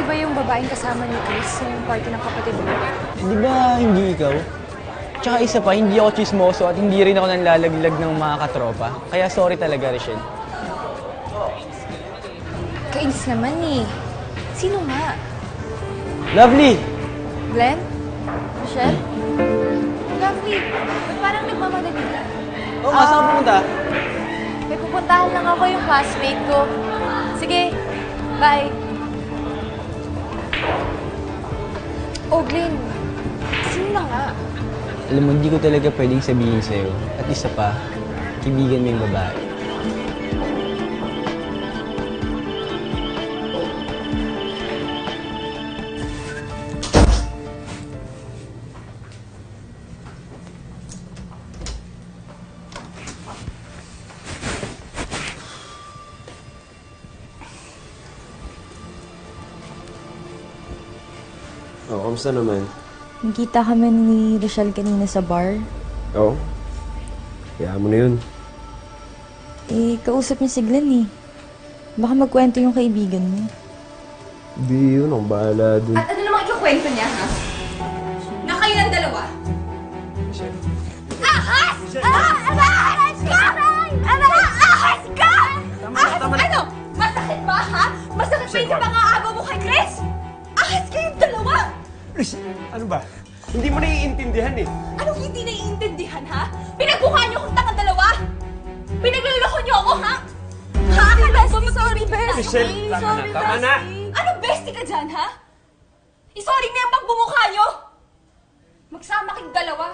ba yung babaeng kasama ni Chris yung party ng kapatid mo? Di ba hindi ikaw? Tsaka isa pa, hindi ako chismoso at hindi rin ako nanlalaglag ng mga katropa. Kaya sorry talaga, Rachel. Kainis naman eh. Sino nga? Lovely! Glenn? Michelle? Lovely. Ba't parang nagmamadali ka? Oo nga, saan ka pumunta? May pupuntahan lang ako yung classmate ko. Sige, bye. Oh, Glenn. Sino na nga? Alam mo, hindi ko talaga pwedeng sabihin sa'yo. At isa pa, kaibigan mo yung babae. Oh, kamusta naman? Nakita kami ni Rochelle kanina sa bar. Oo. Kaya mo na yun. Eh, kausap niya si Glenn eh. Baka magkwento yung kaibigan mo. Di yun, ang bahala dun. At ano namang ikakwento niya, ha? Na kayo ng dalawa? Ahas! Ahas ka! Ahas ka! Ano? Masakit ba, ha? Masakit ba yung pang-aagaw mo kay Chris? Ahas kayong dalawa! Chris, ano ba? Hindi mo naiintindihan eh. Anong hindi naiintindihan, ha? Pinagbukaan niyo akong tangang dalawa! Pinagluloko niyo ako, ha? Ha? Akala ko sorry, Bestie! Michelle, tama na! Anong bestie ka dyan, ha? Isorry na yung pagbumukha niyo! Magsama kayong dalawa!